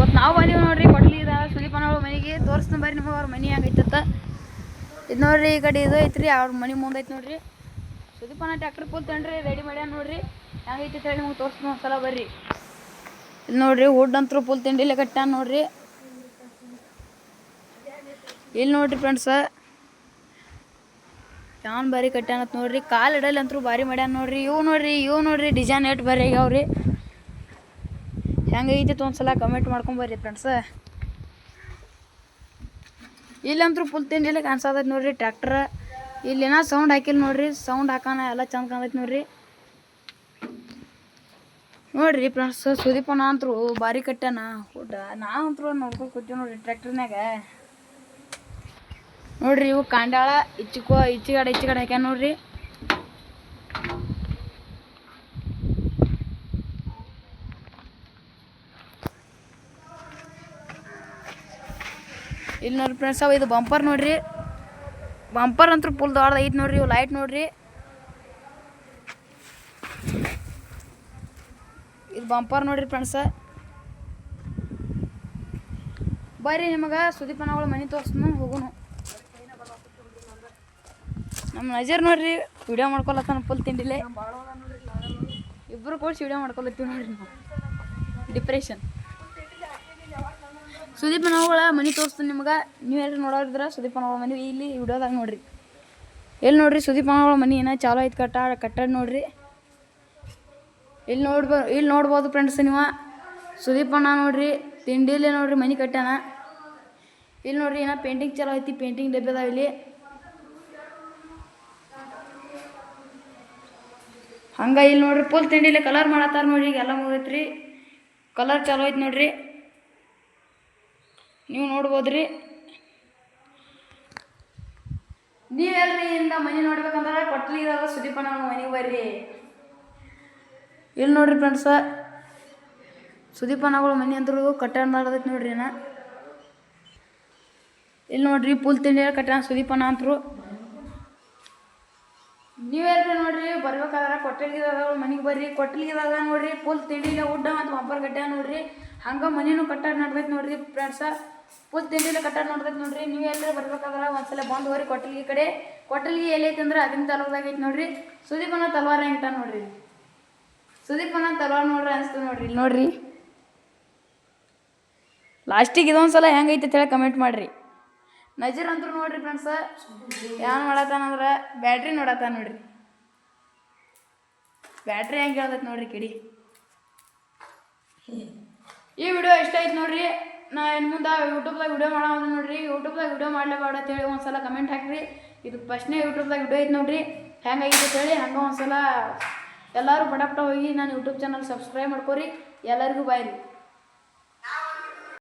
ಮತ್ತು ನಾವು ಬಂದೀವಿ ನೋಡ್ರಿ ಕೊಡ್ಲಿದ ಸುದೀಪನವ್ರ ಮನೆಗೆ ತೋರಿಸ್ತೀನಿ ಬರ್ರಿ ನಿಮಗೆ ಅವ್ರ ಮನೆ ಹೆಂಗೈತತ್ತ. ಇದು ನೋಡ್ರಿ ಈ ಕಡೆ ಇದು ಐತ್ರಿ ಅವ್ರ ಮನೆ ಮುಂದೆ ಐತೆ ನೋಡ್ರಿ. ಸುದೀಪನ ಟ್ಯಾಕ್ಟರ್ ಫುಲ್ ತಂಡ್ರಿ ರೆಡಿ ಮಾಡ್ಯಾನ ನೋಡ್ರಿ. ಹೆಂಗೈತಿ ಹೇಳಿ ನಿಮ್ಗೆ ತೋರಿಸ್ತೀನಿ ಒಂದ್ಸಲ ಬರ್ರಿ. ಇಲ್ಲಿ ನೋಡ್ರಿ ವುಡ್ ಅಂತೂ ಫುಲ್ ತಿಂಡಿಲೆ ಕಟ್ಟಾನ ನೋಡ್ರಿ. ಇಲ್ಲಿ ನೋಡ್ರಿ ಫ್ರೆಂಡ್ಸ ಯಾನ್ ಬಾರಿ ಕಟ್ಟಾನತ್ ನೋಡ್ರಿ. ಕಾಲು ಇಡಲಿ ಅಂತೂ ಭಾರಿ ಮಾಡ್ಯಾನ ನೋಡ್ರಿ. ಇವು ನೋಡ್ರಿ ಡಿಸೈನ್ ಎಷ್ಟು ಬಾರಿ ಆಗ್ಯಾವ್ರಿ. ಹೆಂಗೈತಿ ಒಂದ್ಸಲ ಕಮೆಂಟ್ ಮಾಡ್ಕೊಂಬರ್ರಿ ಫ್ರೆಂಡ್ಸ. ಇಲ್ಲಂತೂ ಫುಲ್ ತಿಂಡಿಲೆ ಕಾಣಿಸತೈತಿ ನೋಡ್ರಿ ಟ್ರ್ಯಾಕ್ಟರ್. ಇಲ್ಲೇನ ಸೌಂಡ್ ಹಾಕಿಲ್ಲ ನೋಡ್ರಿ. ಸೌಂಡ್ ಹಾಕೋಣ ಎಲ್ಲ ಚಂದ ಕಾಣತೈತಿ ನೋಡ್ರಿ. ನೋಡ್ರಿ ಫ್ರೆಂಡ್ಸ್ ಸುದೀಪನ ಅಂತೂ ಭಾರಿ ಕಟ್ಟಾನ ಊಟ. ನಾವಂತೂ ನೋಡ್ಕೊಂಡು ಕೂತೀವಿ ನೋಡ್ರಿ ಟ್ರ್ಯಾಕ್ಟರ್ನಾಗ. ನೋಡ್ರಿ ಇವು ಕಾಂಡಾಳ ಇಚ್ಚಿಗಡೆ ಹಾಕ್ಯಾನ ನೋಡ್ರಿ. ಇಲ್ಲಿ ನೋಡ್ರಿ ಫ್ರೆಂಡ್ಸ್ ಇದು ಬಂಪರ್ ನೋಡ್ರಿ. ಬಂಪರ್ ಅಂತೂ ಫುಲ್ ದೊಡ್ಡದ ಐತಿ ನೋಡ್ರಿ. ಇವು ಲೈಟ್ ನೋಡ್ರಿ. ಇದು ಬಂಪರ್ ನೋಡ್ರಿ ಫ್ರೆಂಡ್ಸ. ಬರ್ರಿ ನಿಮಗೆ ಸುದೀಪನಗಳ ಮನೆ ತೋರಿಸ್ನು ಹೋಗುನು. ನಮ್ಮ ನಜರ್ ನೋಡ್ರಿ ವಿಡಿಯೋ ಮಾಡ್ಕೊಳತ್ತಾನ ಫುಲ್ ತಿಂಡಿಲೆ. ಇಬ್ಬರು ಕೂಡಿಸಿ ವಿಡಿಯೋ ಮಾಡ್ಕೊಳತ್ತೀವಿ ನೋಡ್ರಿ ನಾವು. ಡಿಪ್ರೆಷನ್ ಸುದೀಪನಗಳ ಮನೆ ತೋರಿಸ್ತೀನಿ ನಿಮ್ಗೆ. ನೀವು ಎಲ್ಲರೂ ನೋಡೋರಿದ್ರೆ ಸುದೀಪನಗಳ ಮನೆ ಇಲ್ಲಿ ವಿಡಿಯೋದಾಗ ನೋಡ್ರಿ. ಎಲ್ಲಿ ನೋಡ್ರಿ ಸುದೀಪನಗಳ ಮನೆ ಏನೋ ಚಾಲೋ ಐತೆ ಕಟ್ಟಡ ನೋಡ್ರಿ. ಇಲ್ಲಿ ನೋಡ್ಬೋದು ಫ್ರೆಂಡ್ಸ್ ನೀವು ಸುದೀಪಣ್ಣ ನೋಡ್ರಿ ತಿಂಡಿಲೇ ನೋಡ್ರಿ ಮನೆ ಕಟ್ಟಾನ. ಇಲ್ಲಿ ನೋಡ್ರಿ ಏನೋ ಪೇಂಟಿಂಗ್ ಚಾಲೋ ಐತಿ. ಪೇಂಟಿಂಗ್ ಡಬ್ಬಿ ಅದಾವ ಇಲ್ಲಿ. ಹಂಗೆ ಇಲ್ಲಿ ನೋಡ್ರಿ ಫುಲ್ ತಿಂಡಿಲೆ ಕಲರ್ ಮಾಡತ್ತಾರ ನೋಡ್ರಿ. ಈಗ ಎಲ್ಲ ಮುಗೈತ್ರಿ. ಕಲರ್ ಚಾಲೋ ಐತಿ ನೋಡ್ರಿ. ನೀವು ನೋಡ್ಬೋದ್ರಿ. ನೀವೆಲ್ರಿ ಇಂದ ಮನೆ ನೋಡ್ಬೇಕಂದ್ರೆ ಕೊಟ್ಲಿದಾಗ ಸುದೀಪಣ್ಣ ಮನೆಗೆ ಬರ್ರಿ. ಇಲ್ಲಿ ನೋಡ್ರಿ ಫ್ರೆಂಡ್ಸ ಸುದೀಪನಗಳ ಮನೆ ಅಂದ್ರೂ ಕಟ್ಟಡ ನಡೆದೈತಿ ನೋಡ್ರಿ. ಇಲ್ಲಿ ನೋಡ್ರಿ ಫುಲ್ ತಿಂಡಿ ಕಟ್ಟಾನ ಸುದೀಪಣ್ಣ ಅಂತರು. ನೀವೆಲ್ರಿ ನೋಡ್ರಿ ಬರ್ಬೇಕಾದ್ರೆ ಕೊಟ್ಟಲಿದಾಗ ಮನೆಗೆ ಬರ್ರಿ. ಕೊಟ್ಟಲಿದಾಗ ನೋಡ್ರಿ ಫುಲ್ ತಿಂಡಿಲೆ ಊಟ ಮತ್ತು ಬಂಪರ್ ಕಟ್ಟಾನ ನೋಡ್ರಿ. ಹಂಗೆ ಮನೇನು ಕಟ್ಟಡ ನಡ್ದೈತಿ ನೋಡ್ರಿ ಫ್ರೆಂಡ್ಸ. ಫುಲ್ ತಿಂಡಿಲೆ ಕಟ್ಟಡ ನಡ್ದೈತಿ ನೋಡ್ರಿ. ನೀವೆಲ್ಲರೂ ಬರ್ಬೇಕಾದ್ರೆ ಒಂದ್ಸಲ ಬಂದು ಹೋಗ್ರಿ ಕೊಟ್ಟಲಿಗೆ ಕಡೆ. ಕೊಟ್ಟಲಿಗೆ ಎಲ್ಲೈತಿ ಅಂದ್ರೆ ಅದನ್ನ ತಲವಾಗೈತಿ ನೋಡ್ರಿ. ಸುದೀಪನ ತಲವಾರ ಹೆಂಗಿಟ್ಟ ನೋಡ್ರಿ. ಸುದೀಪನ ತಲವಾರ ನೋಡ್ರಿ ಅನಿಸ್ತು ನೋಡ್ರಿ. ಇಲ್ಲಿ ನೋಡ್ರಿ ಲಾಸ್ಟಿಗೆ ಇದೊಂದ್ಸಲ ಹೆಂಗೈತಿ ಅಂತ ಹೇಳಿ ಕಮೆಂಟ್ ಮಾಡಿರಿ. ನಜೀರ್ ಅಂತೂ ನೋಡ್ರಿ ಫ್ರೆಂಡ್ಸ ಏನು ಮಾಡತ್ತಾನಂದ್ರೆ ಬ್ಯಾಟ್ರಿ ನೋಡತ್ತಾನ ನೋಡ್ರಿ. ಬ್ಯಾಟ್ರಿ ಹೆಂಗೆ ಹೇಳ್ದೈತಿ ನೋಡ್ರಿ ಕಿಡಿ. ಈ ವಿಡಿಯೋ ಇಷ್ಟ ಐತೆ ನೋಡ್ರಿ. ನಾ ಇನ್ನು ಮುಂದೆ ಯೂಟ್ಯೂಬ್ದಾಗ ವಿಡಿಯೋ ಮಾಡೋದು ನೋಡ್ರಿ. ಯೂಟ್ಯೂಬ್ದಾಗ ವಿಡಿಯೋ ಮಾಡಲೇಬೇಡ ಅಂತೇಳಿ ಒಂದ್ಸಲ ಕಮೆಂಟ್ ಹಾಕಿರಿ. ಇದು ಫಸ್ಟ್ನೇ ಯೂಟ್ಯೂಬ್ದಾಗ ವಿಡಿಯೋ ಐತೆ ನೋಡ್ರಿ. ಹೆಂಗಾಗೈತೆ ಅಂತೇಳಿ ಹಂಗೆ ಒಂದ್ಸಲ ಎಲ್ಲರೂ ಪಟ ಹೋಗಿ ನಾನು ಯೂಟ್ಯೂಬ್ ಚಾನಲ್ ಸಬ್ಸ್ಕ್ರೈಬ್ ಮಾಡ್ಕೊರಿ. ಎಲ್ಲರಿಗೂ ಬಾಯ್ ರೀ.